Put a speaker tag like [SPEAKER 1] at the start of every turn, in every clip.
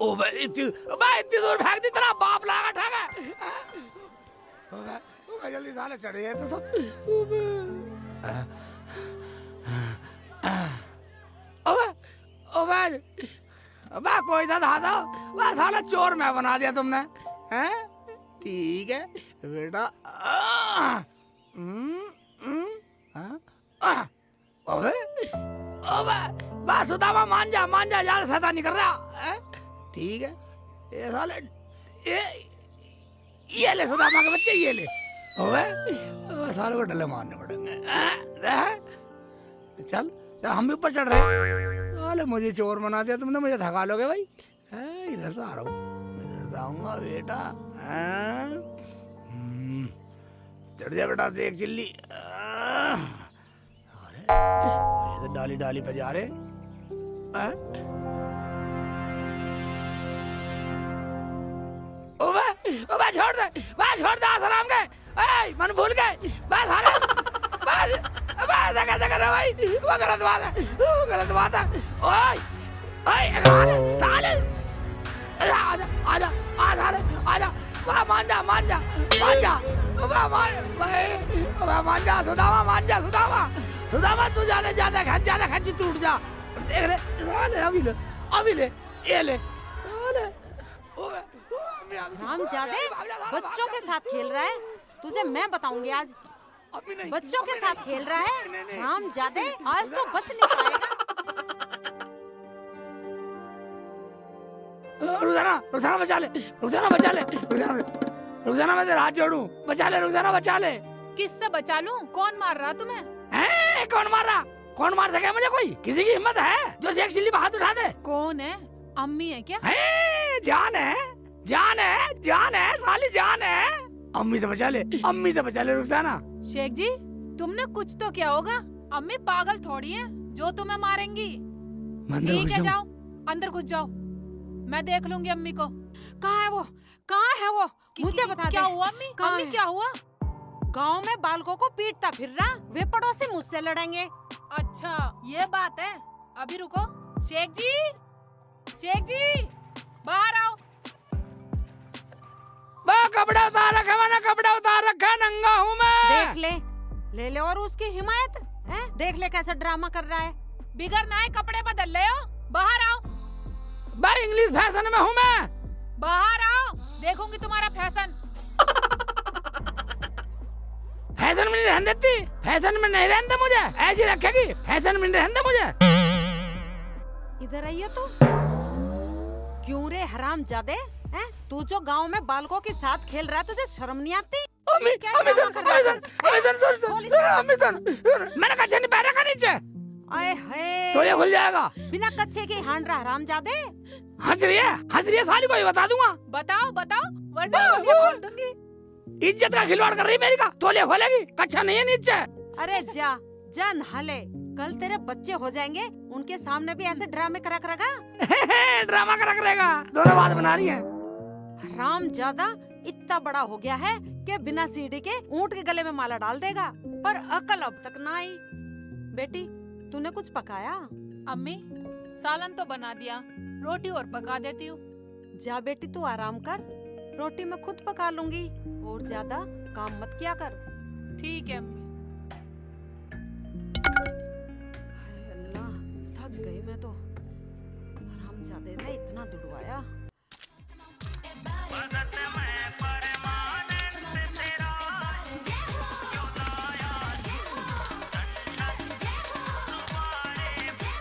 [SPEAKER 1] ओ बे इतनी दूर फेंक दी, तेरा बाप लागा ठागा। ओ बे जल्दी साले चढ़ गए तो सब। ओ बे कोई था दादा, वह साला चोर मैं बना दिया तुमने, हैं? ठीक है बेटा। अबे अबे बस सुदामा मान जा, ज्यादा शैतानी कर रहा है। ठीक है ये साले ये ले सुदामा के बच्चे, ये ले। अबे साले को डले मारने पड़ेंगे। चल चल हम भी ऊपर चढ़ रहे हैं। साले मुझे चोर बना दिया तुमने, मुझे थका लोगे भाई। इधर से आ रहा हूँ, इधर से आऊंगा बेटा। चढ़ जा बेटा, देख चिल्ली। अरे ये तो डाली डाली पे जा रहे। ओबे छोड़ दे आसाराम के। मन भूल गए बस। अरे बस ऐसा कैसे कर रहे भाई, वो गलत बात है, वो गलत बात है। ओए साले आजा आजा, वाह मान जा वाह मान जा सुदामा तू ज्यादा खच्ची टूट जा। देख ले साले, अभी ले ये ले साले।
[SPEAKER 2] रामजादे बच्चों के साथ खेल रहा है, तुझे मैं बताऊंगी आज। बच्चों के साथ खेल रहा है रामजादे, आज तो बच नहीं पाएगा।
[SPEAKER 1] रुखसाना बचा ले, रुखसाना मैं तेरा हाथ जोड़ूं, बचा ले रुखसाना, बचा ले।
[SPEAKER 3] किससे बचा लूं? कौन मार रहा तुम्हें?
[SPEAKER 1] कौन मार रहा? कौन मार सके मुझे? कोई किसी की हिम्मत है जो शेख चिल्ली पे हाथ उठा दे?
[SPEAKER 3] कौन है? अम्मी है क्या?
[SPEAKER 1] जान है साली, जान है। अम्मी से बचा ले रुखसाना।
[SPEAKER 3] शेख जी तुमने कुछ तो किया होगा, अम्मी पागल थोड़ी है जो तुम्हें मारेंगी। ठीक है जाओ अंदर घुस जाओ, मैं देख लूंगी अम्मी को।
[SPEAKER 2] कहाँ है वो? मुझे बता दे।
[SPEAKER 3] क्या हुआ अम्मी? अम्मी क्या हुआ?
[SPEAKER 2] गांव में बालकों को पीटता फिर रहा, वे पड़ोसी मुझसे लड़ेंगे।
[SPEAKER 3] अच्छा ये बात है, अभी रुको। शेख जी बाहर आओ।
[SPEAKER 1] कपड़ा उतार रखा मैंने, कपड़ा उतार रखा, नंगा हूँ मैं।
[SPEAKER 2] देख ले और उसकी हिमायत है, देख ले कैसे ड्रामा कर रहा है।
[SPEAKER 3] बिगर नए कपड़े बदल ले हो, बाहर आओ।
[SPEAKER 1] भाई इंग्लिश फैशन में हूँ मैं,
[SPEAKER 3] बाहर आओ, देखूंगी तुम्हारा फैशन।
[SPEAKER 1] फैशन में नहीं रहने देती, फैशन में नहीं रहने दे मुझे, ऐसी रखेगी, फैशन में नहीं रहने दे मुझे।
[SPEAKER 2] इधर आइए तो। क्यों रे हरामजादे, तू जो गांव में बालकों के साथ खेल रहा है, तुझे शर्म नहीं आती?
[SPEAKER 1] अम्मी मैंने कच्चे नहीं पैर रखा नीचे।
[SPEAKER 2] आए हाय,
[SPEAKER 1] तो ये खुल जाएगा।
[SPEAKER 2] बिना कच्चे के हांड रहा हरामजादे।
[SPEAKER 1] हंस रही है साली को ही बता दूंगा।
[SPEAKER 3] बताओ वरना खोल दूंगी।
[SPEAKER 1] इज्जत का खिलवाड़ कर रही है मेरी का, तोलिया खोलेगी, कच्चा नहीं है नीचे।
[SPEAKER 2] अरे जा नहा ले, कल तेरे बच्चे हो जाएंगे, उनके सामने भी ऐसे ड्रामे करा करेगा।
[SPEAKER 1] ड्रामा करा करेगा, दोनों बात बना रही है।
[SPEAKER 2] हरामजादा इतना बड़ा हो गया है कि बिना सीढ़ी के ऊंट के गले में माला डाल देगा, पर अकल अब तक ना आई। बेटी तूने कुछ पकाया?
[SPEAKER 3] अम्मी सालन तो बना दिया, रोटी और पका देती हूँ।
[SPEAKER 2] जा बेटी तू आराम कर, रोटी मैं खुद पका लूंगी, और ज्यादा काम मत किया कर।
[SPEAKER 3] ठीक है अम्मी।
[SPEAKER 2] अल्लाह थक गई मैं तो, हरामजादे ने इतना दुड़वाया।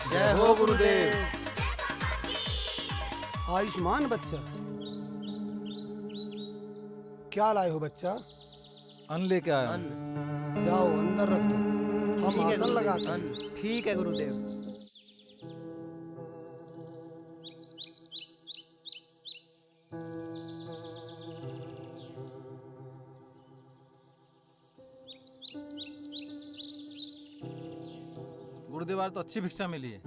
[SPEAKER 4] जय हो गुरुदेव।
[SPEAKER 5] आयुष्मान बच्चा, क्या लाए हो बच्चा?
[SPEAKER 4] अन्न लेके आया।
[SPEAKER 5] जाओ अंदर रख दो, हम आसन लगाते हैं।
[SPEAKER 4] ठीक है गुरुदेव। गुरुदेव आज तो अच्छी भिक्षा मिली है।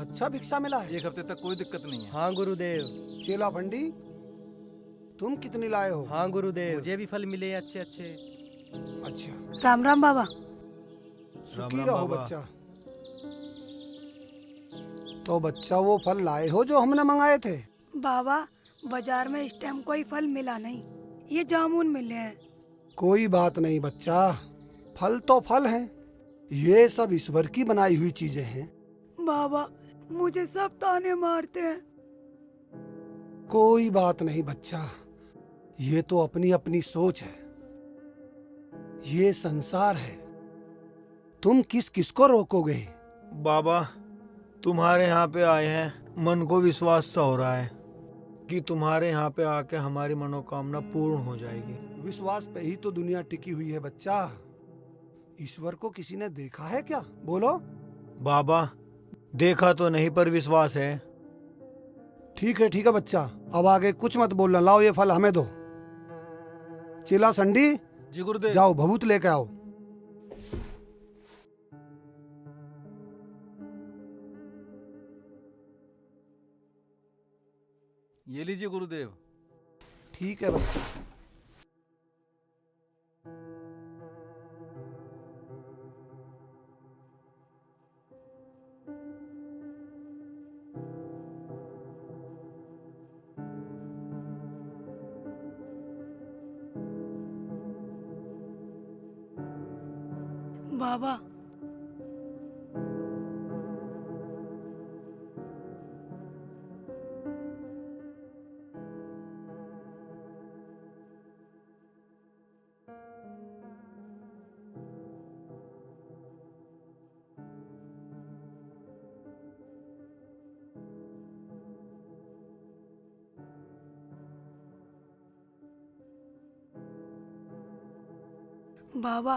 [SPEAKER 5] अच्छा भिक्षा मिला है?
[SPEAKER 4] एक हफ्ते तक कोई दिक्कत नहीं है।
[SPEAKER 6] हाँ गुरुदेव।
[SPEAKER 5] चेला पंडी तुम कितनी लाए हो?
[SPEAKER 6] हाँ गुरुदेव,
[SPEAKER 7] मुझे भी फल मिले अच्छे अच्छे।
[SPEAKER 5] अच्छा
[SPEAKER 8] राम राम बाबा।
[SPEAKER 5] सुखी रहो बच्चा। तो बच्चा वो फल लाए हो जो हमने मंगाए थे?
[SPEAKER 6] बाबा बाजार में इस टाइम कोई फल मिला नहीं, ये जामुन मिले हैं।
[SPEAKER 5] कोई बात नहीं बच्चा, फल तो फल हैं, ये सब ईश्वर की बनाई हुई चीजें हैं।
[SPEAKER 6] बाबा मुझे सब ताने मारते हैं।
[SPEAKER 5] कोई बात नहीं बच्चा, ये तो अपनी अपनी सोच है, ये संसार है, तुम किस किस को रोकोगे।
[SPEAKER 7] बाबा तुम्हारे यहाँ पे आए हैं, मन को विश्वास सा हो रहा है कि तुम्हारे यहाँ पे आके हमारी मनोकामना पूर्ण हो जाएगी।
[SPEAKER 5] विश्वास पे ही तो दुनिया टिकी हुई है बच्चा, ईश्वर को किसी ने देखा है क्या, बोलो।
[SPEAKER 7] बाबा देखा तो नहीं पर विश्वास है।
[SPEAKER 5] ठीक है बच्चा, अब आगे कुछ मत बोलना, लाओ ये फल हमें दो। चेला संडी,
[SPEAKER 4] जी गुरुदेव।
[SPEAKER 5] जाओ भभूत लेके आओ।
[SPEAKER 4] ये लीजिए गुरुदेव।
[SPEAKER 5] ठीक है बच्चा।
[SPEAKER 6] बाबा बाबा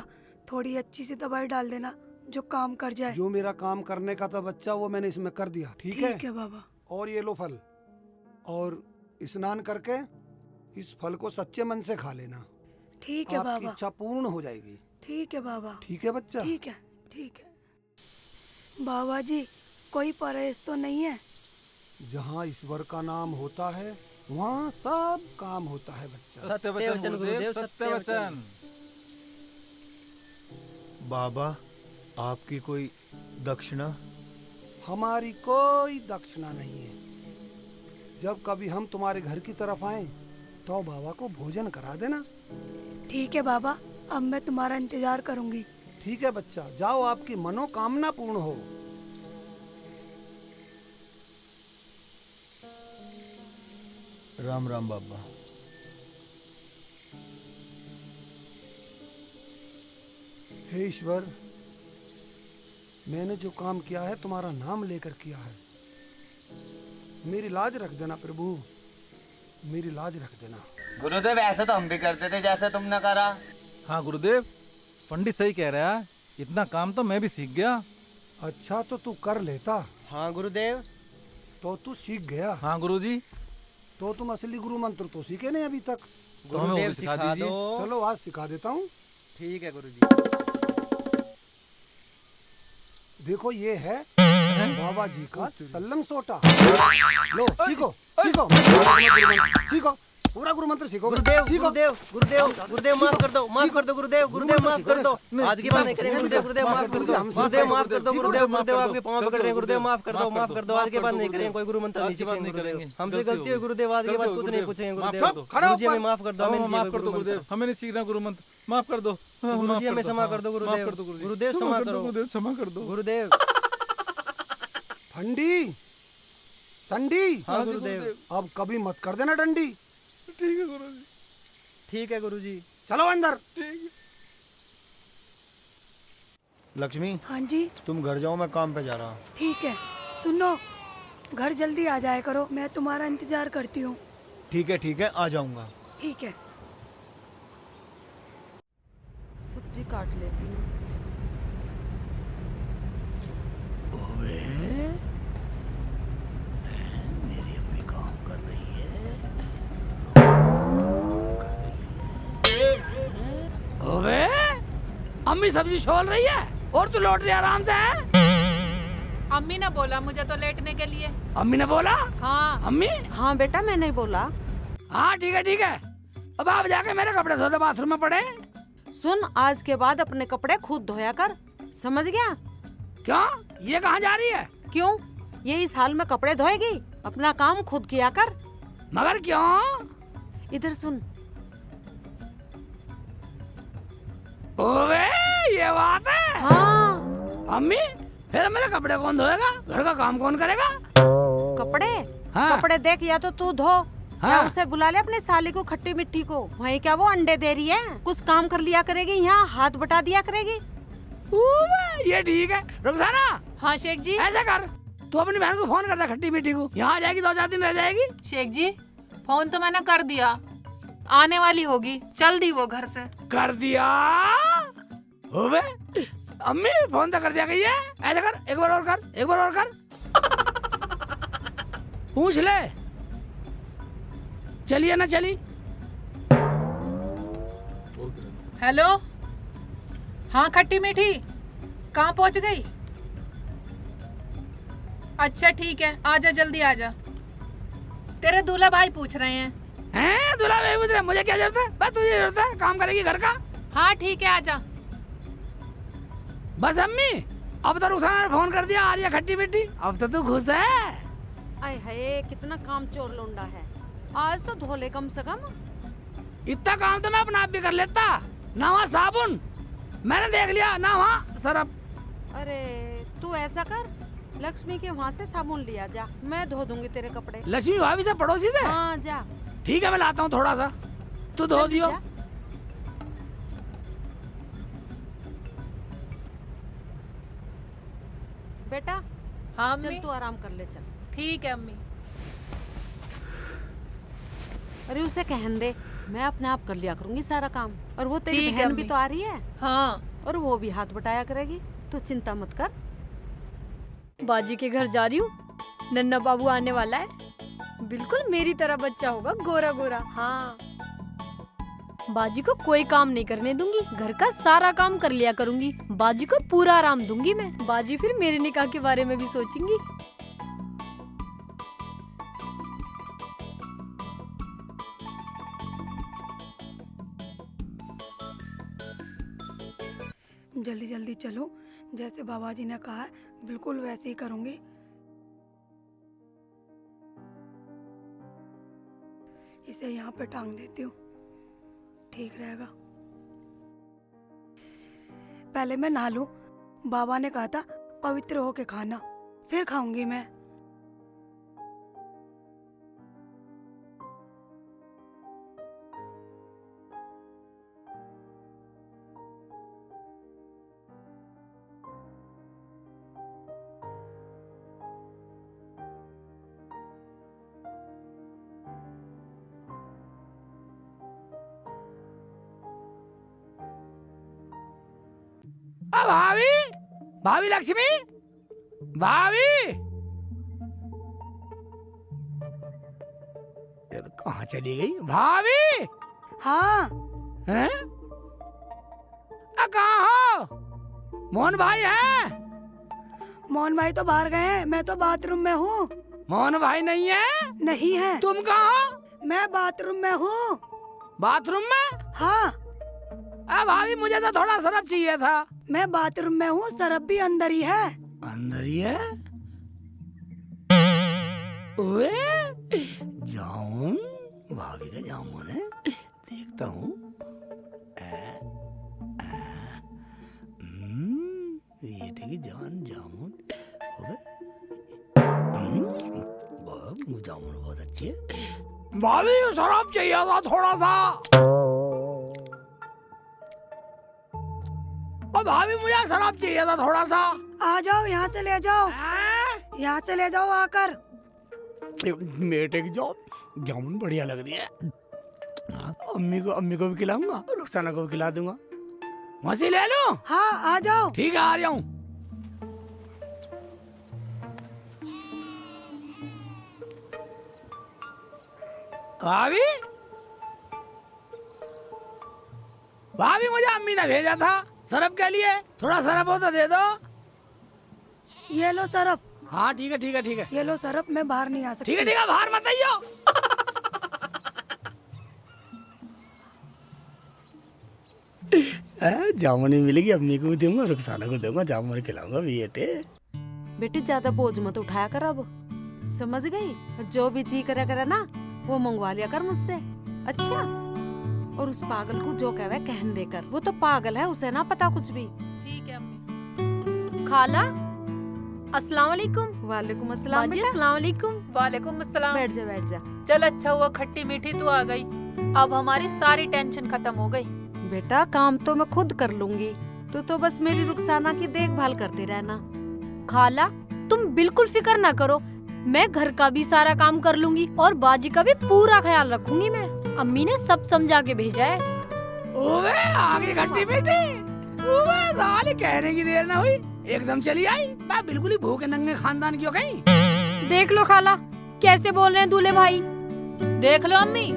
[SPEAKER 6] थोड़ी अच्छी सी दवाई डाल देना जो काम कर जाए।
[SPEAKER 5] जो मेरा काम करने का था बच्चा वो मैंने इसमें कर दिया, ठीक है।
[SPEAKER 6] ठीक है बाबा।
[SPEAKER 5] और ये लो फल, और स्नान करके इस फल को सच्चे मन से खा लेना,
[SPEAKER 6] ठीक है
[SPEAKER 5] आपकी
[SPEAKER 6] बाबा।
[SPEAKER 5] इच्छा पूर्ण हो जाएगी।
[SPEAKER 6] ठीक है बाबा।
[SPEAKER 5] ठीक है बच्चा।
[SPEAKER 6] ठीक है ठीक है। बाबा जी कोई परहेज तो नहीं है?
[SPEAKER 5] जहाँ ईश्वर का नाम होता है वहाँ सब काम होता है बच्चा।
[SPEAKER 4] सत्य वचन गुरुदेव, सत्य वचन।
[SPEAKER 7] बाबा आपकी कोई दक्षिणा?
[SPEAKER 5] हमारी कोई दक्षिणा नहीं है, जब कभी हम तुम्हारे घर की तरफ आए तो बाबा को भोजन करा देना।
[SPEAKER 6] ठीक है बाबा, अब मैं तुम्हारा इंतजार करूंगी।
[SPEAKER 5] ठीक है बच्चा, जाओ, आपकी मनोकामना पूर्ण हो।
[SPEAKER 7] राम राम बाबा।
[SPEAKER 5] हे ईश्वर, मैंने जो काम किया है तुम्हारा नाम लेकर किया है, मेरी लाज रख देना प्रभु, मेरी लाज रख देना।
[SPEAKER 8] गुरुदेव ऐसा तो हम भी करते थे जैसे तुमने करा।
[SPEAKER 4] हाँ गुरुदेव, पंडित सही कह रहा है, इतना काम तो मैं भी सीख गया।
[SPEAKER 5] अच्छा तो तू कर लेता।
[SPEAKER 8] हाँ गुरुदेव।
[SPEAKER 5] तो तू सीख गया।
[SPEAKER 4] हाँ गुरुजी।
[SPEAKER 5] तो तुम असली गुरु मंत्र तो सीखे नहीं अभी तक।
[SPEAKER 4] तो हमें वो भी सिखा दीजिए।
[SPEAKER 5] चलो आज सिखा देता हूँ।
[SPEAKER 8] ठीक है गुरुजी।
[SPEAKER 5] देखो ये है बाबा जी का सल्लम सोटा। लो सीखो सीखो सीखो, पूरा गुरु मंत्र सीखो।
[SPEAKER 8] गुरुदेव गुरुदेव गुरुदेव गुरुदेव माफ कर दो, माफ कर दो गुरुदेव, गुरुदेव माफ कर दो। आज की बात नहीं करेंगे गुरुदेव, गुरुदेव माफ कर दो, गुरुदेव माफ कर दो गुरुदेव, गुरुदेव आपके पांव पकड़ रहे हैं गुरुदेव, माफ कर दो, माफ कर दो। आज के बाद नहीं करेंगे, कोई गुरु मंत्र नहीं सीखेंगे गुरुदेव, हमसे गलती हुई गुरुदेव, आज के बाद कुछ नहीं पूछेंगे गुरुदेव। गुरुजी हमें माफ कर दो, हमें
[SPEAKER 4] माफ कर दो गुरुदेव, हमें नहीं सीखना गुरु मंत्र, माफ कर दो
[SPEAKER 8] गुरुजी, हमें क्षमा कर दो गुरुदेव, गुरुदेव क्षमा करो
[SPEAKER 4] गुरुदेव, क्षमा कर दो
[SPEAKER 8] गुरुदेव।
[SPEAKER 5] फंडी संडी,
[SPEAKER 8] हाँ गुरुदेव।
[SPEAKER 5] अब कभी मत कर देना डंडी।
[SPEAKER 4] ठीक है गुरुजी।
[SPEAKER 8] ठीक है गुरुजी।
[SPEAKER 5] चलो अंदर।
[SPEAKER 7] लक्ष्मी
[SPEAKER 6] हाँ जी
[SPEAKER 7] तुम घर जाओ, मैं काम पे जा रहा हूँ।
[SPEAKER 6] ठीक है। सुनो, घर जल्दी आ जाया करो, मैं तुम्हारा इंतजार करती हूँ।
[SPEAKER 7] ठीक है आ जाऊंगा।
[SPEAKER 6] ठीक है।
[SPEAKER 2] सब्जी काट लेती हूँ।
[SPEAKER 7] मेरी अम्मी काम कर रही है।
[SPEAKER 1] ओबे, अम्मी सब्जी छोल रही है और तू लौट रही आराम से है?
[SPEAKER 3] अम्मी ने बोला मुझे तो लेटने के लिए।
[SPEAKER 1] अम्मी ने बोला?
[SPEAKER 3] हाँ।
[SPEAKER 1] अम्मी?
[SPEAKER 2] हाँ बेटा, मैंने बोला।
[SPEAKER 1] हाँ ठीक है। अब आप जाके मेरे कपड़े धो दो, बाथरूम में पड़े।
[SPEAKER 2] सुन, आज के बाद अपने कपड़े खुद धोया कर, समझ गया?
[SPEAKER 1] क्यों, ये कहाँ जा रही है?
[SPEAKER 2] क्यों, ये इस हाल में कपड़े धोएगी? अपना काम खुद किया कर।
[SPEAKER 1] मगर क्यों?
[SPEAKER 2] इधर सुन।
[SPEAKER 1] ओवे ये बात है।
[SPEAKER 2] हाँ।
[SPEAKER 1] अम्मी फिर मेरे कपड़े कौन धोएगा? घर का काम कौन करेगा?
[SPEAKER 2] कपड़े?
[SPEAKER 1] हाँ।
[SPEAKER 2] कपड़े देख, या तो तू धो या
[SPEAKER 1] हाँ।
[SPEAKER 2] उसे बुला ले अपने साली को, खट्टी मिट्टी को। वही क्या वो अंडे दे रही है, कुछ काम कर लिया करेगी, यहाँ हाथ बटा दिया करेगी।
[SPEAKER 1] ओवे ये ठीक है। रुखसाना
[SPEAKER 3] हाँ शेख जी।
[SPEAKER 1] ऐसा कर, तू अपनी बहन को फोन कर दे खट्टी मीठी को, यहाँ आ जाएगी, 2-4 दिन रह जाएगी।
[SPEAKER 3] शेख जी फोन तो मैंने कर दिया, आने वाली होगी, चल दी वो घर से।
[SPEAKER 1] कर दिया? ओवे अम्मी फोन तो कर दिया गई है। ऐसा कर, एक बार और कर, एक बार और कर। पूछ ले चलिए ना चली।
[SPEAKER 3] हेलो, हाँ खट्टी मीठी, कहाँ पहुँच गई? अच्छा ठीक है, आजा जल्दी आजा। तेरे दूल्हा भाई पूछ रहे हैं।
[SPEAKER 1] हैं दूल्हा भाई पूछ रहे, मुझे क्या जरूरत है? बस तुझे जरूरत है, काम करेगी घर का।
[SPEAKER 3] हाँ ठीक है आजा।
[SPEAKER 1] बस अम्मी अब तो रुखसाना ने फोन कर दिया, आ रही है खट्टी मीठी, अब तो तू खुश है।
[SPEAKER 2] आय हाय, कितना काम चोर लोंडा है। आज तो धो ले कम से कम।
[SPEAKER 1] इतना काम तो मैं अपना आप भी कर लेता। ना वहाँ साबुन मैंने देख लिया, ना वहाँ सरफ।
[SPEAKER 2] अरे तू ऐसा कर, लक्ष्मी के वहाँ से साबुन लिया जा, मैं धो दूंगी तेरे कपड़े।
[SPEAKER 1] लक्ष्मी भाभी से, पड़ोसी से?
[SPEAKER 2] हाँ जा।
[SPEAKER 1] ठीक है मैं लाता हूँ थोड़ा सा, तू धो
[SPEAKER 2] जल्दी
[SPEAKER 1] दियो।
[SPEAKER 2] जा। बेटा
[SPEAKER 3] हाँ
[SPEAKER 2] चल
[SPEAKER 3] अम्मी।
[SPEAKER 2] तू आराम कर ले, चल।
[SPEAKER 3] ठीक है अम्मी।
[SPEAKER 2] अरे उसे कहन दे, मैं अपने आप कर लिया करूंगी सारा काम। और वो तेरी
[SPEAKER 3] ठीक है
[SPEAKER 2] बहन भी
[SPEAKER 3] अम्मी।
[SPEAKER 2] तो आ रही है,
[SPEAKER 3] हाँ
[SPEAKER 2] और वो भी हाथ बटाया करेगी, तो चिंता मत कर।
[SPEAKER 9] बाजी के घर जा रही हूँ, नन्ना बाबू आने वाला है, बिल्कुल मेरी तरह बच्चा होगा, गोरा गोरा। हाँ, बाजी को कोई काम नहीं करने दूंगी, घर का सारा काम कर लिया करूंगी, बाजी को पूरा आराम दूंगी मैं। बाजी फिर मेरे निकाह के बारे में भी सोचेंगी।
[SPEAKER 6] जल्दी जल्दी चलो, जैसे बाबा जी ने कहा है बिल्कुल वैसे ही करूंगी। इसे यहाँ पे टांग देती हूँ, ठीक रहेगा। पहले मैं नहा लूं, बाबा ने कहा था पवित्र होके खाना, फिर खाऊंगी मैं।
[SPEAKER 1] भाभी, भाभी लक्ष्मी, भाभी कहाँ चली गई भाभी?
[SPEAKER 6] हाँ
[SPEAKER 1] हैं? कहाँ हो? मोहन भाई हैं?
[SPEAKER 6] मोहन भाई तो बाहर गए हैं, मैं तो बाथरूम में हूँ।
[SPEAKER 1] मोहन भाई नहीं है?
[SPEAKER 6] नहीं है।
[SPEAKER 1] तुम कहाँ हो?
[SPEAKER 6] मैं बाथरूम में हूँ।
[SPEAKER 1] बाथरूम में?
[SPEAKER 6] हाँ
[SPEAKER 1] भाभी मुझे तो थोड़ा सरफ चाहिए था।
[SPEAKER 6] मैं बाथरूम में हूँ, सरफ भी अंदर ही है।
[SPEAKER 1] अंदर ही है? ओए जामुन, भाभी का जामुन है, देखता हूँ। बेटे की जान जामुन, जामुन बहुत अच्छी है। भाभी शराब चाहिए था थोड़ा सा। और भाभी मुझे शराब चाहिए था थोड़ा सा।
[SPEAKER 6] आ जाओ, यहाँ से ले जाओ, यहाँ से ले जाओ आकर।
[SPEAKER 1] बेटे की जामुन बढ़िया लग रही है। अम्मी को भी खिलाऊंगा, रुखसाना को भी खिला दूंगा। वहीं ले लो।
[SPEAKER 6] हाँ आ जाओ।
[SPEAKER 1] ठीक है आ रहा हूँ। भाभी, भाभी मुझे अम्मी ने भेजा था सरफ के लिए, थोड़ा सरफ हो तो दे दो।
[SPEAKER 6] ये लो सरफ।
[SPEAKER 1] हाँ ठीक है ठीक है ठीक है।
[SPEAKER 6] ये लो सरफ, मैं बाहर नहीं आ सकती।
[SPEAKER 1] ठीक है बाहर मत आइयो। जामुन ही मिलेगी, अम्मी को भी दूंगा, रुखसाना को दूंगा, जामुन खिलाऊंगा बेटे।
[SPEAKER 2] बेटी ज्यादा बोझ मत उठाया कर अब, समझ गई? और जो भी जी करे करे ना वो मंगवा लिया कर मुझसे। अच्छा, और उस पागल को जो कहे कहन देकर, वो तो पागल है, उसे ना पता कुछ भी।
[SPEAKER 3] ठीक है अम्मी।
[SPEAKER 9] खाला अस्सलाम वालेकुम।
[SPEAKER 2] वालेकुम अस्सलाम
[SPEAKER 9] बाजी
[SPEAKER 2] बेटा।
[SPEAKER 9] अस्सलाम वालेकुम।
[SPEAKER 3] वालेकुम अस्सलाम।
[SPEAKER 2] बैठ जा बैठ जा।
[SPEAKER 3] चल अच्छा हुआ खट्टी मीठी तू आ गई, अब हमारी सारी टेंशन खत्म हो गई।
[SPEAKER 2] बेटा काम तो मैं खुद कर लूंगी, तू तो बस मेरी रुखसाना की देखभाल करती रहना।
[SPEAKER 9] खाला तुम बिल्कुल फिक्र ना करो, मैं घर का भी सारा काम कर लूंगी और बाजी का भी पूरा ख्याल रखूंगी मैं। अम्मी ने सब समझा के भेजा है।
[SPEAKER 1] ओवे आगे खट्टी मीठी। ओवे साले कहने की देर ना हुई, एकदम चली आई। मैं बिल्कुल ही भूखे नंगे खानदान की हो गई।
[SPEAKER 9] देख लो खाला कैसे बोल रहे हैं दूल्हे भाई।
[SPEAKER 3] देख लो अम्मी,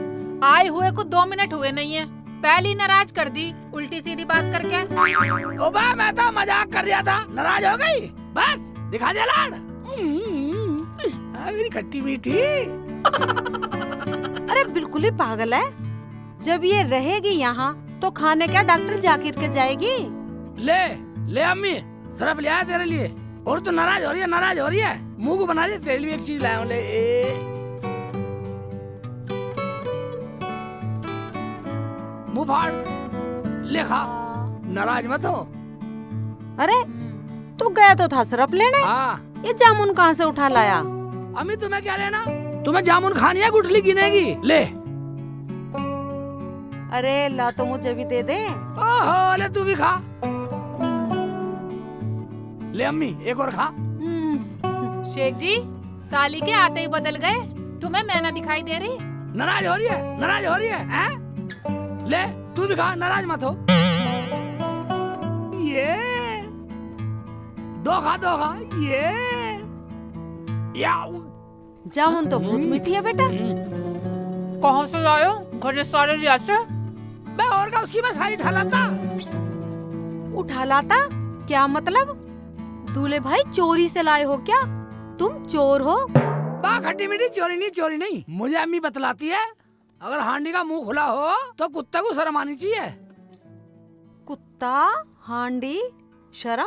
[SPEAKER 3] आए हुए को 2 मिनट हुए नहीं है, पहली नाराज कर दी उल्टी सीधी बात करके।
[SPEAKER 1] ओबा मैं तो मजाक कर रहा था, नाराज हो गई, बस दिखा दिया लाड़। मेरी खट्टी मीठी।
[SPEAKER 2] अरे बिल्कुल ही पागल है, जब ये रहेगी यहाँ तो खाने क्या डॉक्टर जाकिर के जाएगी।
[SPEAKER 1] ले ले अम्मी, सरफ ले आया तेरे लिए। और तो नाराज हो रही है, नाराज हो रही है, मुंह को बना रही है, तेरे लिए एक चीज लाया हूं, ले मुंह फाड़, ले खा, नाराज मत हो।
[SPEAKER 2] अरे तू गया तो था सरफ लेने,
[SPEAKER 1] हाँ
[SPEAKER 2] ये जामुन कहाँ से उठा लाया।
[SPEAKER 1] अम्मी तुम्हें क्या लेना, तुम्हें जामुन खानी है गुठली गिनेगी, ले।
[SPEAKER 2] अरे ला तो मुझे भी दे दे।
[SPEAKER 1] ओहो ले तू भी खा, ले अम्मी एक और खा।
[SPEAKER 3] शेख जी साली के आते ही बदल गए, तुम्हें मैं ना दिखाई दे रही।
[SPEAKER 1] नाराज हो रही है, नाराज हो रही है, हैं? ले तू भी खा, नाराज मत हो। ये दो खा, ये याऊ।
[SPEAKER 2] जामुन तो बहुत मीठी है बेटा।
[SPEAKER 3] कहाँ से लाए हो, घर सारे लिया से?
[SPEAKER 1] मैं और का उसकी मैं सारी ठालाता।
[SPEAKER 2] उठा लाता क्या मतलब।
[SPEAKER 9] दूल्हे भाई चोरी से लाए हो क्या, तुम चोर हो।
[SPEAKER 1] बा खट्टी मीठी, चोरी नहीं, मुझे अम्मी बतलाती है, अगर हांडी का मुंह खुला हो तो कुत्ते को शर्म आनी चाहिए।
[SPEAKER 2] कुत्ता हांडी शर्म,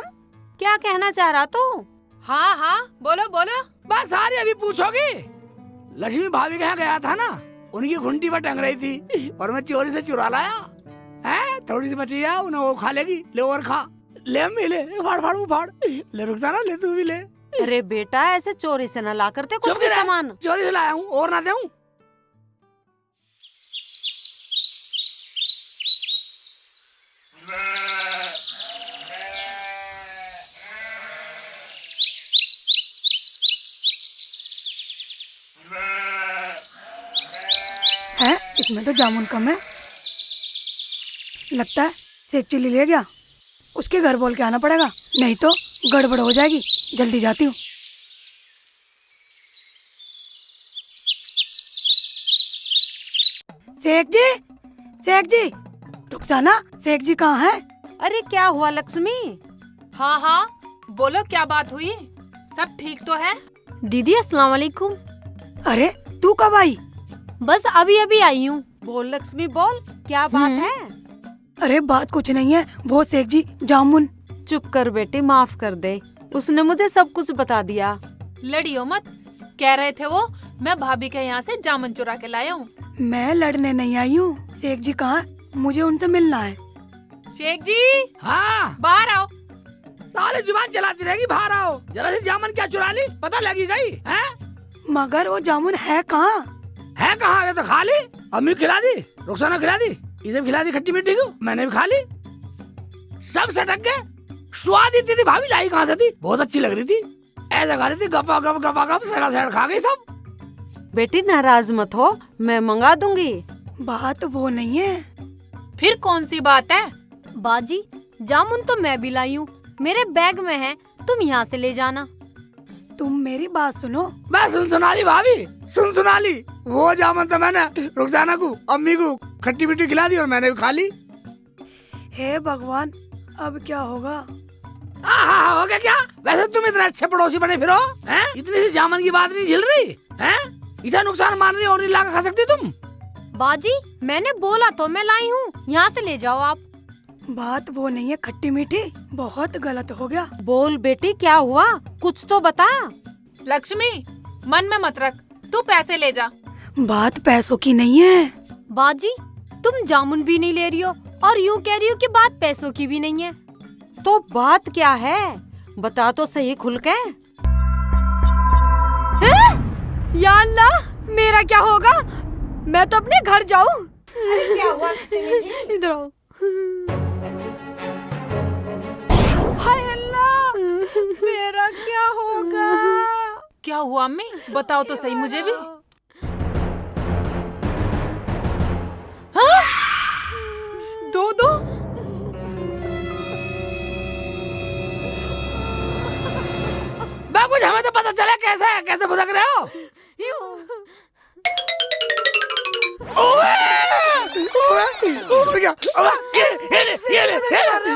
[SPEAKER 2] क्या कहना चाह रहा तू।
[SPEAKER 3] हाँ हाँ बोलो बोलो।
[SPEAKER 1] बस सारी अभी पूछोगी। लक्ष्मी भाभी के यहाँ गया था ना, उनकी घुंटी पर टंग रही थी और मैं चोरी से चुरा लाया है। थोड़ी सी बची है, उन्हें वो खा लेगी, ले और खा, ले अम्मी ले, फाड़ फाड़ फाड़, ले रुखसाना ले तू भी ले।
[SPEAKER 2] अरे बेटा ऐसे चोरी से न ला करते कुछ
[SPEAKER 1] चुप
[SPEAKER 2] भी
[SPEAKER 1] रह,
[SPEAKER 2] सामान।
[SPEAKER 1] चोरी से लाया हूँ और ना दूं।
[SPEAKER 6] है इसमें तो जामुन कम है, लगता है सेक चिल्ली ले गया। उसके घर बोल के आना पड़ेगा, नहीं तो गड़बड़ हो जाएगी। जल्दी जाती हूँ। सेक जी, रुखसाना, सेक जी कहाँ है।
[SPEAKER 2] अरे क्या हुआ लक्ष्मी।
[SPEAKER 3] हाँ हाँ बोलो क्या बात हुई, सब ठीक तो है।
[SPEAKER 9] दीदी अस्सलाम वालेकुम।
[SPEAKER 6] अरे तू कब आई।
[SPEAKER 9] बस अभी अभी आई हूँ।
[SPEAKER 2] बोल लक्ष्मी बोल, क्या बात है।
[SPEAKER 6] अरे बात कुछ नहीं है, वो सेक जी जामुन।
[SPEAKER 2] चुप कर बेटी, माफ कर दे, उसने मुझे सब कुछ बता दिया।
[SPEAKER 3] लड़ियो मत, कह रहे थे वो मैं भाभी के यहाँ से जामुन चुरा के लाया हूँ।
[SPEAKER 6] मैं लड़ने नहीं आई हूँ। सेक जी कहाँ, मुझे उनसे मिलना है।
[SPEAKER 3] शेख जी
[SPEAKER 1] हाँ
[SPEAKER 3] बाहर आओ।
[SPEAKER 1] साले जुबान चलाती रहेगी, बाहर आओ। जरा सी जामुन क्या चुरा ली, पता लगी गई है।
[SPEAKER 6] मगर वो जामुन है कहाँ।
[SPEAKER 1] है कहाँ, ये तो खा ली, अम्मी खिला दी, रुखसाना खिला दी, इसे भी खिला दी खट्टी मीठी को, मैंने भी खा ली, सब सटक गए। स्वाद इतनी थी, भाभी लाई कहाँ से थी, बहुत अच्छी लग रही थी, ऐसा खा रही थी, गपा गप सड़ा सड़ा खा गई सब।
[SPEAKER 2] बेटी नाराज मत हो, मैं मंगा दूंगी।
[SPEAKER 6] बात वो नहीं है।
[SPEAKER 3] फिर कौन सी बात है।
[SPEAKER 9] बाजी जामुन तो मैं भी लाई हूँ, मेरे बैग में है, तुम यहाँ से ले जाना।
[SPEAKER 6] तुम मेरी बात सुनो।
[SPEAKER 1] मैं सुना ली भाभी, सुना ली। वो जामुन तो मैंने रुखसाना को, अम्मी को खट्टी मीठी खिला दी और मैंने भी खा ली।
[SPEAKER 6] हे भगवान, अब क्या होगा।
[SPEAKER 1] हो गया क्या। वैसे तुम इतने अच्छे पड़ोसी बने फिरो हैं? इतनी सी जामुन की बात नहीं झेल रही हैं? इसे नुकसान मान रही और नहीं ला खा सकती तुम।
[SPEAKER 9] बाजी मैंने बोला तो मैं लाई हूँ, यहाँ से ले जाओ आप।
[SPEAKER 6] बात वो नहीं है खट्टी मीठी, बहुत गलत हो गया।
[SPEAKER 2] बोल बेटी क्या हुआ, कुछ तो बता।
[SPEAKER 3] लक्ष्मी मन में मत रख, तू पैसे ले जा।
[SPEAKER 6] बात पैसों की नहीं है।
[SPEAKER 9] बाजी, तुम जामुन भी नहीं ले रही हो और यूँ कह रही हो कि बात पैसों की भी नहीं है।
[SPEAKER 2] तो बात क्या है, बता तो सही खुल के।
[SPEAKER 9] या अल्लाह, मेरा क्या होगा? मैं तो अपने घर जाऊं।
[SPEAKER 2] क्या हुआ?
[SPEAKER 9] इधर आओ।
[SPEAKER 2] हाय अल्लाह, मेरा क्या होगा?
[SPEAKER 3] क्या हुआ अम्मी, बताओ तो सही मुझे भी। दो दो
[SPEAKER 1] कुछ हमें तो पता चला कैसे भुदक रहे हो।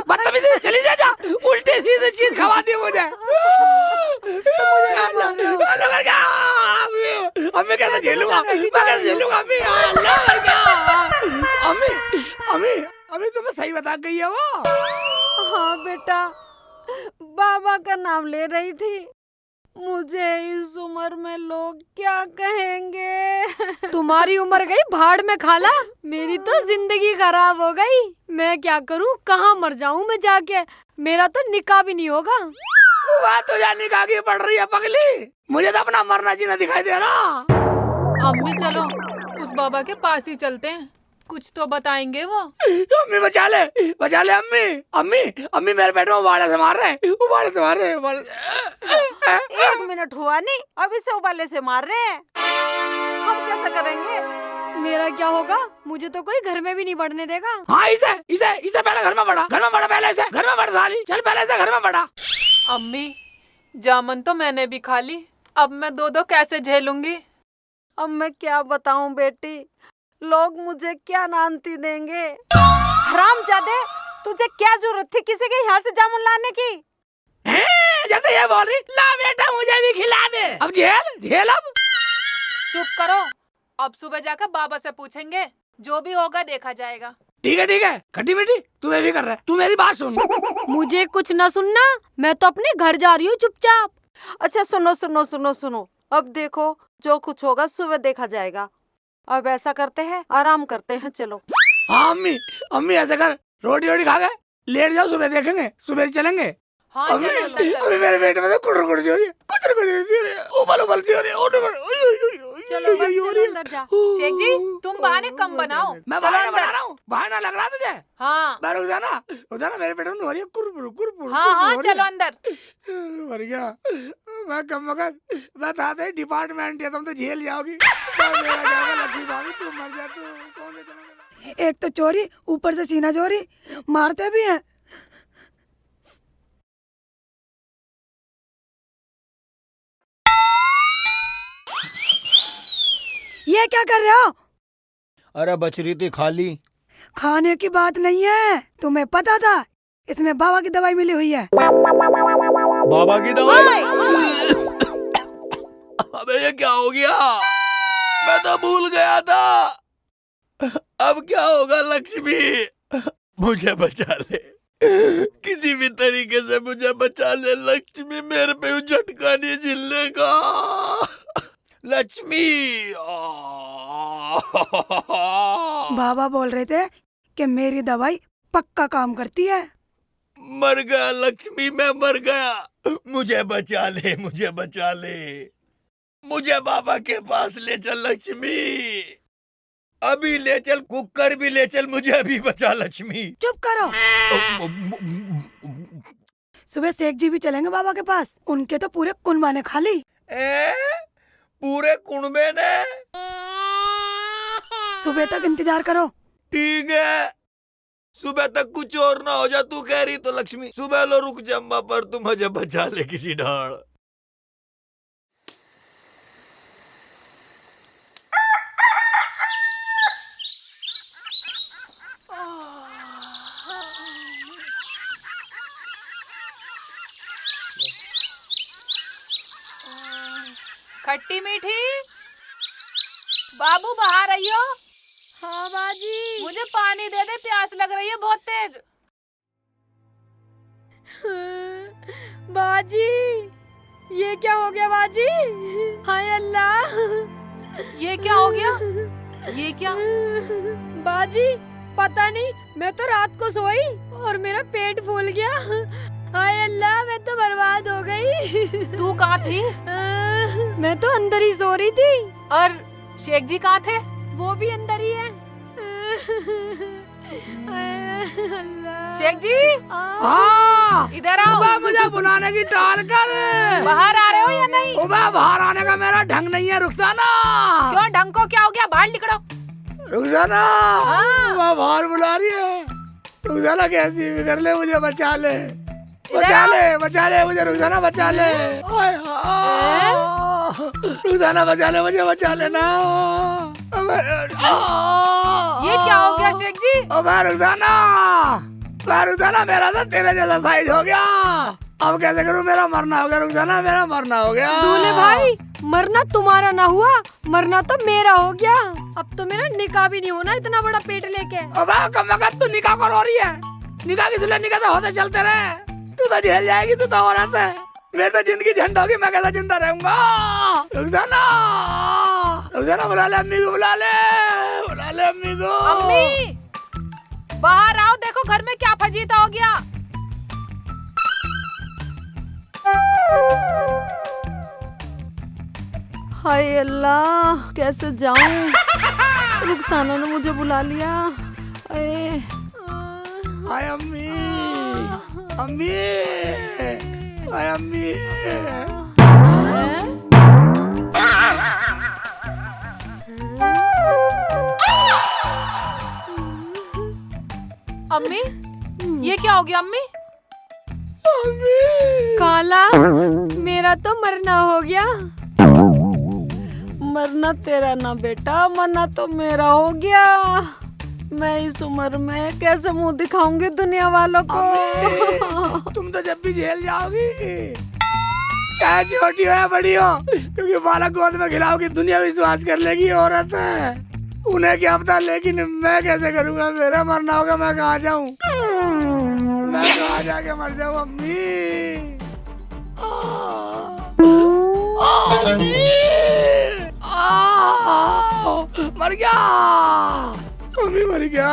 [SPEAKER 1] बदतमीजी, चली जा, उल्टे सीधे चीज खवा दी मुझे। अम्मी कैसे झेलूंगा, मैं कैसे झेलूंगा अम्मी? अम्मी तुम्हें सही बता गई है वो।
[SPEAKER 2] हाँ बेटा, बाबा का नाम ले रही थी। मुझे इस उम्र में लोग क्या कहेंगे?
[SPEAKER 9] तुम्हारी उम्र गई भाड़ में खाला, मेरी तो जिंदगी खराब हो गई। मैं क्या करूं, कहाँ मर जाऊं मैं जाके? मेरा तो निकाह भी नहीं होगा।
[SPEAKER 1] बात तो जाने का आगे पड़ रही है पगली, मुझे तो अपना मरना जीना दिखाई दे रहा।
[SPEAKER 3] अम्मी चलो उस बाबा के पास ही चलते हैं, कुछ तो बताएंगे वो।
[SPEAKER 1] अम्मी बचा ले अम्मी मेरे पेट में उबाले से मार रहे।
[SPEAKER 2] 1 मिनट हुआ नहीं, अभी से उबाले से मार रहे हैं। हम कैसे करेंगे?
[SPEAKER 9] मेरा क्या होगा? मुझे तो कोई घर में भी नहीं बढ़ने देगा।
[SPEAKER 1] हाँ, इसे पहले घर में बढ़ा पहले इसे घर में बढ़ साली। चल पहले इसे घर में बढ़ा।
[SPEAKER 3] अम्मी, जामुन तो मैंने भी खा ली, अब मैं दो कैसे झेलूंगी?
[SPEAKER 2] अब मैं क्या बताऊं बेटी, लोग मुझे क्या नानती देंगे। हरामजादे, तुझे क्या जरूरत थी किसी के यहाँ से जामुन लाने की?
[SPEAKER 1] जब तो ये बोल रही, ला बेटा मुझे भी खिला दे। अब झेल अब।
[SPEAKER 3] चुप करो, अब सुबह जाकर बाबा से पूछेंगे, जो भी होगा देखा जाएगा।
[SPEAKER 1] ठीक है, खट्टी मीठी तू भी कर रहा है, तू मेरी बात सुन।
[SPEAKER 9] मुझे कुछ न सुनना, मैं तो अपने घर जा रही हूँ चुपचाप।
[SPEAKER 2] अच्छा सुनो, अब देखो जो कुछ होगा सुबह देखा जाएगा। अब ऐसा करते हैं, आराम करते हैं, चलो।
[SPEAKER 1] हाँ अम्मी ऐसा कर, रोटी खा गए लेट जाओ, सुबह देखेंगे, सुबह चलेंगे।
[SPEAKER 3] हाँ
[SPEAKER 1] अम्मी मेरे पेट में तो कुटर सी हो रही है, कुतर सी हो रही है, उबल सी हो रही है।
[SPEAKER 2] चलो अंदर जा।
[SPEAKER 3] शेख जी, तुम बहाने कम बनाओ।
[SPEAKER 1] मैं
[SPEAKER 3] चलो
[SPEAKER 1] बहाना
[SPEAKER 3] अंदर।
[SPEAKER 1] बना रहा हूँ, बहाना लग रहा तुझे?
[SPEAKER 3] हाँ
[SPEAKER 1] मैं रुक जाना मेरे पेट में तो हो रही है कुरपुर।
[SPEAKER 3] हाँ चलो अंदर।
[SPEAKER 1] मर गया मैं, कम वक्त मैं था डिपार्टमेंट है, तुम तो झेल जाओगी। मेरा क्या होगा लक्ष्मी भाभी, तू मर जा, तू कौन ले चलोगे?
[SPEAKER 6] एक तो चोरी, ऊपर से सीना चोरी, मारते भी हैं। ये क्या कर रहे हो?
[SPEAKER 7] अरे बच रही थी खाली।
[SPEAKER 6] खाने की बात नहीं है, तुम्हें पता था इसमें बाबा की दवाई मिली हुई है।
[SPEAKER 7] बाबा की दवाई? अबे ये क्या हो गया, मैं तो भूल गया था। अब क्या होगा लक्ष्मी, मुझे बचा ले, किसी भी तरीके से मुझे बचा ले लक्ष्मी, मेरे पे झटका नहीं झिलने का लक्ष्मी।
[SPEAKER 6] बाबा बोल रहे थे कि मेरी दवाई पक्का काम करती है।
[SPEAKER 7] मर गया लक्ष्मी, मैं मर गया, मुझे बचा ले, मुझे बाबा के पास ले चल लक्ष्मी, अभी ले चल, कुकर भी ले चल, मुझे अभी बचा लक्ष्मी।
[SPEAKER 6] चुप करो। सुबह शेख जी भी चलेंगे बाबा के पास, उनके तो पूरे कुनबा ने खा ली।
[SPEAKER 7] पूरे कुनबे ने?
[SPEAKER 6] सुबह तक इंतजार करो।
[SPEAKER 7] ठीक है, सुबह तक कुछ और ना हो जा, तू कह रही तो लक्ष्मी। सुबह लो रुक जम्मा पर, तू मुझे बचा ले किसी ढाल।
[SPEAKER 3] खट्टी मीठी, बाबू बाहर आइयो।
[SPEAKER 9] हाँ बाजी।
[SPEAKER 3] मुझे पानी दे दे, प्यास लग रही है बहुत तेज।
[SPEAKER 9] बाजी, ये क्या हो गया बाजी? हाय अल्लाह,
[SPEAKER 3] ये क्या हो गया? ये क्या?
[SPEAKER 9] बाजी पता नहीं, मैं तो रात को सोई और मेरा पेट फूल गया। हाय अल्लाह, मैं तो बर्बाद हो गई।
[SPEAKER 3] तू कहाँ थी?
[SPEAKER 9] मैं तो अंदर ही सो रही थी।
[SPEAKER 3] और शेख जी कहाँ थे?
[SPEAKER 9] वो भी अंदर ही है। अल्लाह।
[SPEAKER 3] शेख जी
[SPEAKER 1] हाँ
[SPEAKER 3] इधर आओ।
[SPEAKER 1] उबा, मुझे बुलाने की टाल कर।
[SPEAKER 3] बाहर आ रहे हो या नहीं?
[SPEAKER 1] उबा, बाहर आने का मेरा ढंग नहीं है, रुखसाना।
[SPEAKER 3] क्यों, ढंग को क्या हो गया? बाहर निकलो।
[SPEAKER 1] रुखसाना,
[SPEAKER 3] हाँ।
[SPEAKER 1] उबा बाहर बुला रही है। रुखसाना कैसी भी कर ले, मुझे बचा ले, बचा ले मुझे, रुखसाना बचा ले। रुखसाना बचा ले मुझे, बचा लेना।
[SPEAKER 3] ये क्या हो गया शेख जी?
[SPEAKER 1] रुखसाना, मेरा तो तेरे जैसा साइज हो गया। अब कैसे करूं, मेरा मरना हो गया रुखसाना, मेरा मरना हो गया।
[SPEAKER 9] दूल्हे भाई, मरना तुम्हारा ना हुआ, मरना तो मेरा हो गया। अब तो मेरा निकाह भी नहीं होना इतना बड़ा पेट लेके।
[SPEAKER 1] अबे कम वक्त तू निकाह कर हो रही है। निकाह की दुल्हन निकाह तो होते चलते रहे। तू तो झेल जाएगी, तू तो औरत है। मेरी तो जिंदगी झंड होगी, मैं कैसा जिंदा रहूंगा। रुखसाना, रुखसाना बुला ले अम्मी को, बुला ले अम्मी को।
[SPEAKER 3] अम्मी बाहर आओ, देखो घर में क्या फजीता हो गया।
[SPEAKER 2] हाय अल्लाह, कैसे जाऊं? रुखसाना ने मुझे बुला लिया।
[SPEAKER 1] हाय अम्मी, अम्मी, हाय अम्मी।
[SPEAKER 3] अम्मी ये क्या हो गया? अम्मी
[SPEAKER 9] काला, मेरा तो मरना हो गया।
[SPEAKER 2] मरना तेरा ना बेटा, मरना तो मेरा हो गया। मैं इस उम्र में कैसे मुंह दिखाऊंगी दुनिया वालों को?
[SPEAKER 1] तुम तो जब भी जेल जाओगी, चाहे छोटी हो या बड़ी हो, क्योंकि बालक गोद में खिलाओगी, दुनिया विश्वास कर लेगी औरत है। उन्हें क्या पता, लेकिन मैं कैसे करूंगा? मेरा मरना होगा, मैं कहाँ जाऊं? मैं कहाँ जाके मर जाऊं अम्मी? मर गया अम्मी, मर गया।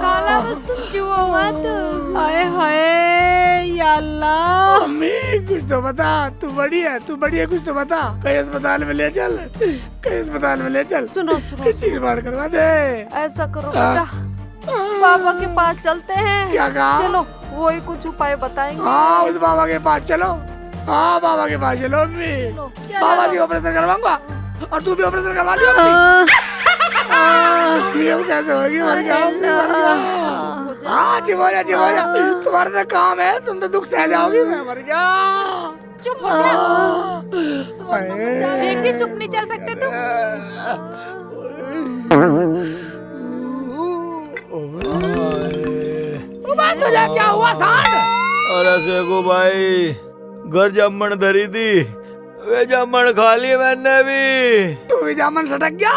[SPEAKER 9] काला बस तुम छुओ मत।
[SPEAKER 2] हाय हाय या अल्लाह।
[SPEAKER 1] अम्मी कुछ तो बता, तू बड़ी है, कुछ तो बता। कहीं अस्पताल में ले चल,
[SPEAKER 2] सुनो
[SPEAKER 1] चीर फाड़ करवा दे।
[SPEAKER 2] ऐसा करो बेटा, बाबा के पास चलते हैं।
[SPEAKER 1] क्या कहा?
[SPEAKER 2] चलो, वो ही कुछ उपाय बताएंगे।
[SPEAKER 1] हाँ, उस बाबा के पास चलो। हाँ, बाबा के पास चलो अम्मी। बाबा जी ऑपरेशन करवाऊंगा और तू भी ऑपरेशन करवा लियो अम्मी। अब कैसे होगी? मर गया। हाँ, चुप हो जा। तुम्हारा तो काम है, तुम तो दुख सह जाओगी। मैं मर गया।
[SPEAKER 3] चुप हो जा। शेख जी चुप नहीं चल सकते तुम?
[SPEAKER 1] तुझे क्या हुआ सांड?
[SPEAKER 7] अरे शेखू भाई, घर जामन धरी थी, वे जामन खा लिए मैंने भी।
[SPEAKER 1] तू भी जामन सटक गया?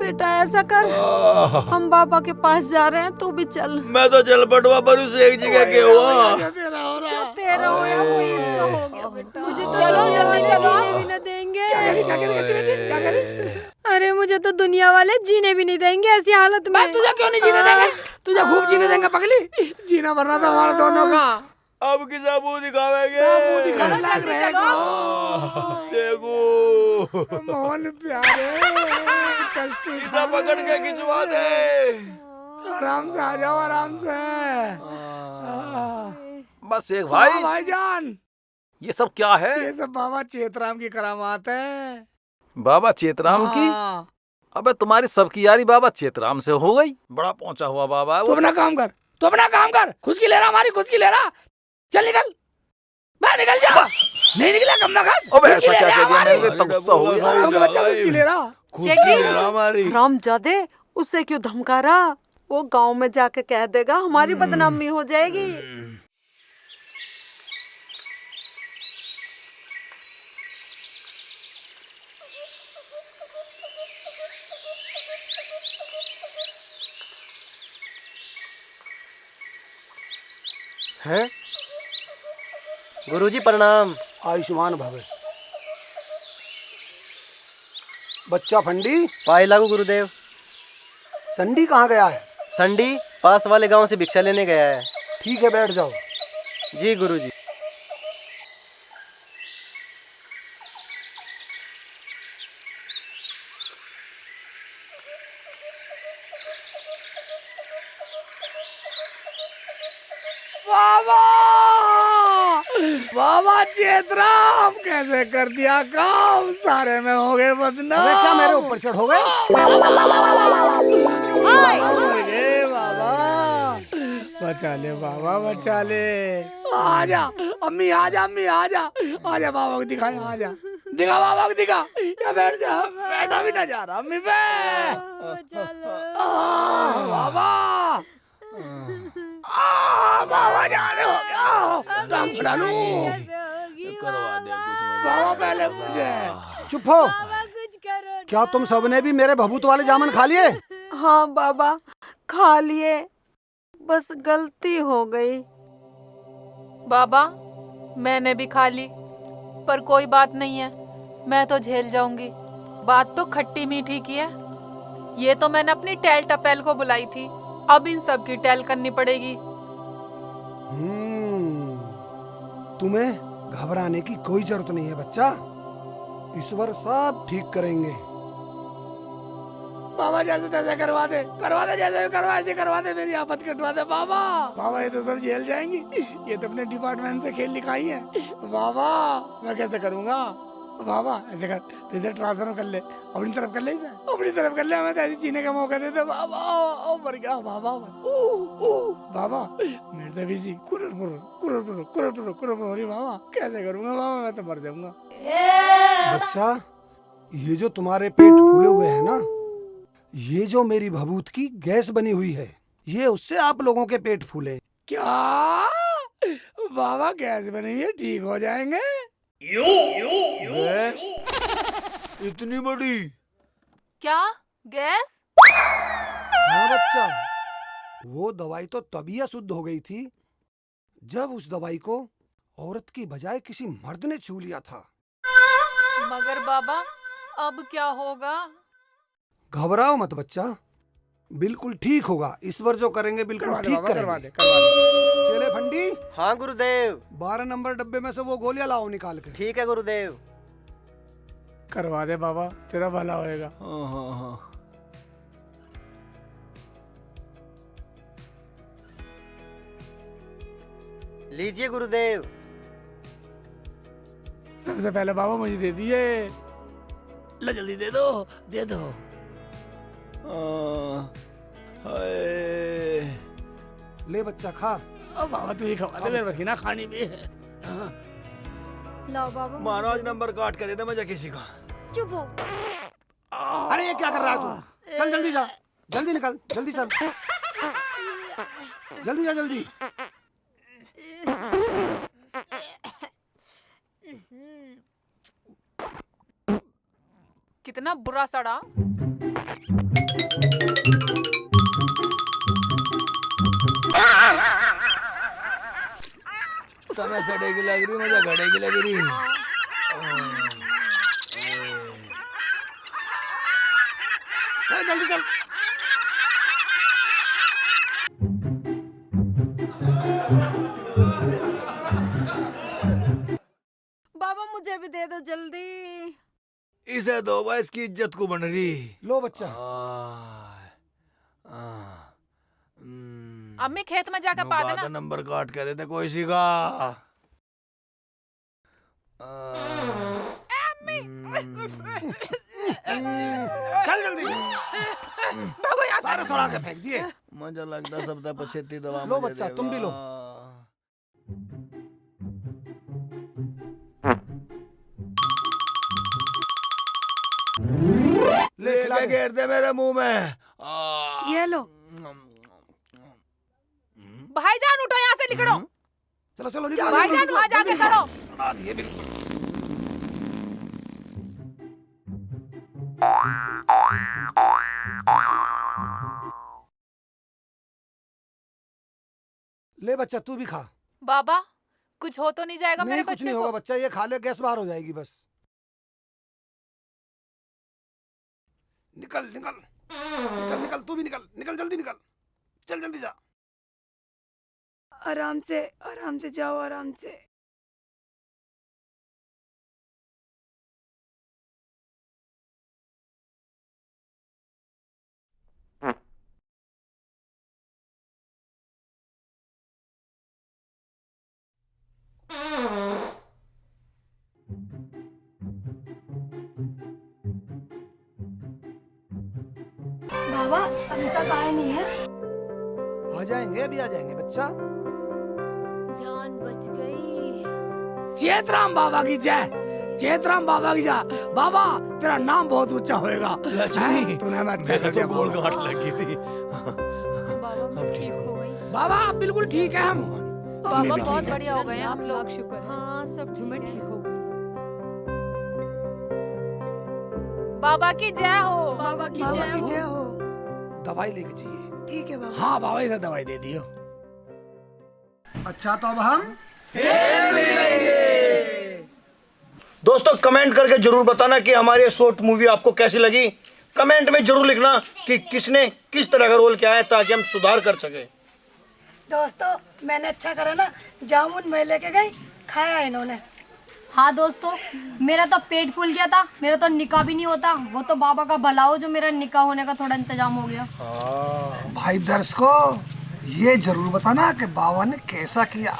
[SPEAKER 2] बेटा ऐसा कर, हम बाबा के पास जा रहे हैं, तू भी चल।
[SPEAKER 7] मैं तो चल पटवा पर उस एक जगह के हुआ।
[SPEAKER 1] तेरा हो रहा।
[SPEAKER 2] तेरा हो या वो इसका हो गया बेटा।
[SPEAKER 9] मुझे तो
[SPEAKER 3] चलो, जल्दी चलो।
[SPEAKER 9] जीने भी न देंगे।
[SPEAKER 1] क्या करी?
[SPEAKER 9] अरे मुझे तो दुनिया वाले जीने भी नहीं देंगे ऐसी हालत में।
[SPEAKER 1] तुझे क्यों नहीं जीने देंगे? तुझे खूब जीने देंगे पगली। जीना मरना था हमारा दोनों का।
[SPEAKER 7] अब किसा मुंह दिखावेंगे?
[SPEAKER 1] मुंह दिखाने लायक रहेगा।
[SPEAKER 7] देखो
[SPEAKER 1] मोहन प्यारे, कष्ट
[SPEAKER 7] किसा पकड़ के खिंचवा दे।
[SPEAKER 1] आराम से आ जाओ, आराम से।
[SPEAKER 4] बस एक भाई,
[SPEAKER 1] हाँ भाईजान,
[SPEAKER 4] ये सब क्या है?
[SPEAKER 1] ये सब बाबा चेतराम की करामात है।
[SPEAKER 4] बाबा चेतराम की?
[SPEAKER 1] हाँ।
[SPEAKER 4] अबे तुम्हारी सबकी यारी बाबा चेतराम से हो गई। बड़ा पहुंचा हुआ बाबा है
[SPEAKER 1] तू
[SPEAKER 4] वो।
[SPEAKER 1] अपना काम कर, खुशकी ले रहा, हमारी खुशकी ले रहा। चल निकल, बाहर निकल जा। नहीं निकला कम ना खा।
[SPEAKER 4] अबे ऐसा क्या कह दिया मैंने? तब गुस्सा हो गया।
[SPEAKER 1] आपका बच्चा खुशकी ले रहा।
[SPEAKER 3] शेख जी
[SPEAKER 7] हमारी
[SPEAKER 2] रामजादे, उससे क्यों धमका रहा? वो गांव में जाके कह देगा, हमारी बदनामी हो जाएगी।
[SPEAKER 8] हैं? गुरुजी प्रणाम।
[SPEAKER 5] आयुष्मान भव। बच्चा फंडी,
[SPEAKER 8] पाई लागू गुरुदेव।
[SPEAKER 5] संडी कहाँ गया है?
[SPEAKER 8] संडी पास वाले गांव से भिक्षा लेने गया है।
[SPEAKER 5] ठीक है, बैठ जाओ।
[SPEAKER 8] जी गुरुजी।
[SPEAKER 1] बाबा बाबा चेतराम, कैसे कर दिया काम, सारे में हो गए बदनाम।
[SPEAKER 5] अबे क्या मेरे ऊपर चढ़ोगे?
[SPEAKER 1] बाबा बचा ले बाबा, बचा ले। आजा अम्मी, आजा अम्मी, आजा आजा, बाबा को दिखा, आजा दिखा बाबा को दिखा। या बैठ जा, बैठा भी ना जा रहा अम्मी पे। बाबा बाबा जाने हो गया, काम करा लूं।
[SPEAKER 7] करवा दे कुछ
[SPEAKER 1] बाबा पहले मुझे।
[SPEAKER 5] चुप हो। क्या तुम सबने भी मेरे भभूत वाले जामुन खा लिए?
[SPEAKER 2] हाँ बाबा, खा लिए, बस गलती हो गई।
[SPEAKER 3] बाबा मैंने भी खा ली, पर कोई बात नहीं है, मैं तो झेल जाऊंगी। बात तो खट्टी मीठी की है। ये तो मैंने अपनी टैल टपेल को बुलाई थी, अब इन सब की टैल करनी पड़ेगी।
[SPEAKER 5] तुम्हें घबराने की कोई जरूरत नहीं है बच्चा, ईश्वर सब ठीक करेंगे।
[SPEAKER 1] बाबा जैसे तैसे करवा दे, जैसे भी करवा, ऐसे करवा दे, मेरी आफत कटवा दे बाबा। बाबा ये तो सब झेल जाएंगी, ये तो अपने डिपार्टमेंट से खेल लिखाई है। बाबा मैं कैसे करूँगा? बाबा ऐसे कर, तो इसे ट्रांसफर कर ले, अपनी तरफ कर ले, इसे अपनी तरफ कर ले, हमें तो ऐसे जीने का मौका दे दे बाबा। ओ मर गया बाबा। बाबा मेरे तो भी कुरर हो रही बाबा, कैसे करूँगा बाबा, मैं तो मर जाऊंगा।
[SPEAKER 5] बच्चा, ये जो तुम्हारे पेट फूले हुए हैं ना, ये जो मेरी भभूत की गैस बनी हुई है, ये उससे आप लोगों के पेट फूले।
[SPEAKER 1] क्या बाबा गैस बनी हुई है, ठीक हो जाएंगे?
[SPEAKER 7] गैस इतनी बड़ी?
[SPEAKER 3] क्या गैस?
[SPEAKER 5] हाँ बच्चा, वो दवाई तो तभी अशुद्ध हो गई थी जब उस दवाई को औरत की बजाय किसी मर्द ने छू लिया था।
[SPEAKER 3] मगर बाबा अब क्या होगा?
[SPEAKER 5] घबराओ मत बच्चा, बिल्कुल ठीक होगा। ईश्वर जो करेंगे बिल्कुल ठीक करेंगे। चले फंडी।
[SPEAKER 8] हाँ गुरुदेव।
[SPEAKER 5] 12 नंबर डब्बे में से वो गोलियां लाओ निकाल के।
[SPEAKER 8] ठीक है गुरुदेव।
[SPEAKER 1] करवा दे बाबा, तेरा भला होएगा।
[SPEAKER 7] हाँ।
[SPEAKER 8] लीजिए गुरुदेव।
[SPEAKER 1] सबसे पहले बाबा मुझे दे दिए, लो जल्दी दे दो, दे दो।
[SPEAKER 5] ले बच्चा खा।
[SPEAKER 1] अब बाबा तू ही खवा दे, मेरे पसीना खानी भी है।
[SPEAKER 9] लाओ बाबा,
[SPEAKER 7] महाराज नंबर काट के दे दे मुझे किसी का।
[SPEAKER 9] चुप हो।
[SPEAKER 5] अरे ये क्या कर रहा है तू? चल जल्दी जा, जल्दी निकल, जल्दी चल, जल्दी जा जल्दी।
[SPEAKER 3] कितना बुरा सड़ा।
[SPEAKER 7] समय सड़े की लग रही, मुझे घड़े की लग रही।
[SPEAKER 5] जल्दी चल।
[SPEAKER 2] बाबा मुझे भी दे दो जल्दी।
[SPEAKER 7] इसे दो भाई, इसकी इज्जत को बन रही।
[SPEAKER 5] लो बच्चा।
[SPEAKER 3] अम्मी खेत में जाकर पा देना।
[SPEAKER 7] नंबर काट के देते कोई सी का।
[SPEAKER 5] चल जल्दी। सारे सड़ा के फेंक दिए।
[SPEAKER 7] मुझे लगता सब तक पछेती दवा।
[SPEAKER 5] लो बच्चा, तुम भी लो।
[SPEAKER 7] ले घेर दे मेरे मुंह में।
[SPEAKER 6] ये लो।
[SPEAKER 3] भाईजान उठो, यहाँ से निकलो।
[SPEAKER 5] चलो चलो निकलो।
[SPEAKER 3] भाईजान वहाँ जाके खड़ो।
[SPEAKER 5] बना दिए बिल्कुल। ले बच्चा, तू भी खा।
[SPEAKER 3] बाबा कुछ हो तो नहीं जाएगा
[SPEAKER 5] नहीं
[SPEAKER 3] मेरे
[SPEAKER 5] कुछ
[SPEAKER 3] बच्चे
[SPEAKER 5] नहीं
[SPEAKER 3] को?
[SPEAKER 5] होगा बच्चा, ये खा ले, गैस बाहर हो जाएगी बस। निकल निकल निकल निकल, तू भी निकल निकल, जल्दी निकल, चल जल्दी जा।
[SPEAKER 6] आराम से जाओ, आराम से। बाबा अभी तक आए नहीं है।
[SPEAKER 5] आ जाएंगे, अभी आ जाएंगे बच्चा।
[SPEAKER 9] जान बच गई।
[SPEAKER 1] चेतराम बाबा की जय, चेतराम बाबा की जय। बाबा तेरा नाम बहुत ऊंचा होएगा।
[SPEAKER 7] लक्ष्मी,
[SPEAKER 5] तूने हमें अच्छा
[SPEAKER 7] मेरे
[SPEAKER 5] कर दिया
[SPEAKER 7] तो गोल
[SPEAKER 5] बाबा।
[SPEAKER 7] गांठ लगी थी।
[SPEAKER 9] बाबा मैं ठीक हो गई।
[SPEAKER 1] बाबा आप बिल्कुल ठीक है हम।
[SPEAKER 3] बाबा बहुत बढ़िया हो गए हैं आप लोग।
[SPEAKER 9] शुक्र है।
[SPEAKER 2] हाँ सब
[SPEAKER 9] मैं ठीक हो गई।
[SPEAKER 3] बाबा की जय हो।
[SPEAKER 9] बाबा की
[SPEAKER 6] बाबा
[SPEAKER 9] जय
[SPEAKER 6] की
[SPEAKER 9] हो।
[SPEAKER 6] जय हो।
[SPEAKER 5] दवाई लेके जाइए।
[SPEAKER 6] ठीक है बाबा।
[SPEAKER 1] हाँ बाबा इसे दवाई दे दियो।
[SPEAKER 5] अच्छा तो अब हम
[SPEAKER 7] दोस्तों कमेंट करके जरूर बताना कि हमारी ये शॉर्ट मूवी आपको कैसी लगी। कमेंट में जरूर लिखना कि किसने किस तरह का रोल किया है, ताकि हम सुधार कर सके।
[SPEAKER 6] दोस्तों मैंने अच्छा करा ना, जामुन मैं लेके गई, खाया इन्होंने।
[SPEAKER 9] हाँ दोस्तों, मेरा तो पेट फूल गया था, मेरा तो निकाह भी नहीं होता। वो तो बाबा का भला हो जो मेरा निकाह होने का थोड़ा इंतजाम हो गया।
[SPEAKER 5] भाई दर्शकों ये जरूर बताना कि बाबा ने कैसा किया।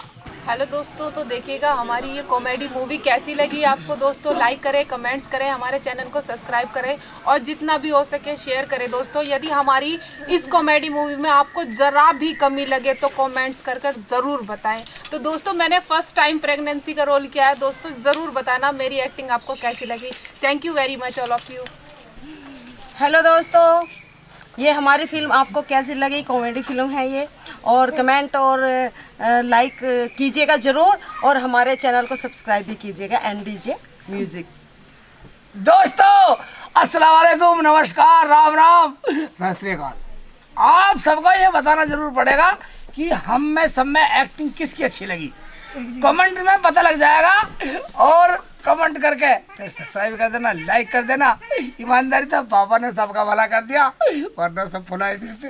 [SPEAKER 3] हेलो दोस्तों, तो देखिएगा हमारी ये कॉमेडी मूवी कैसी लगी आपको। दोस्तों लाइक करें, कमेंट्स करें, हमारे चैनल को सब्सक्राइब करें और जितना भी हो सके शेयर करें। दोस्तों यदि हमारी इस कॉमेडी मूवी में आपको ज़रा भी कमी लगे तो कमेंट्स कर ज़रूर बताएं। तो दोस्तों मैंने फर्स्ट टाइम प्रेगनेंसी का रोल किया है। दोस्तों ज़रूर बताना मेरी एक्टिंग आपको कैसी लगी। Thank you very much all of you.
[SPEAKER 2] Hello दोस्तों, ये हमारी फिल्म आपको कैसी लगी? कॉमेडी फिल्म है ये, और कमेंट और लाइक कीजिएगा ज़रूर, और हमारे चैनल को सब्सक्राइब भी कीजिएगा NDJ म्यूजिक।
[SPEAKER 1] दोस्तों अस्सलाम वालेकुम, नमस्कार, राम राम, सत श्री अकाल। आप सबको ये बताना जरूर पड़ेगा कि हम में सब में एक्टिंग किसकी अच्छी लगी। कमेंट में पता लग जाएगा, और कमेंट करके फिर सब्सक्राइब कर देना, लाइक कर देना। ईमानदारी तो बाबा ने सबका भला कर दिया, वरना सब फुलाए फिरते।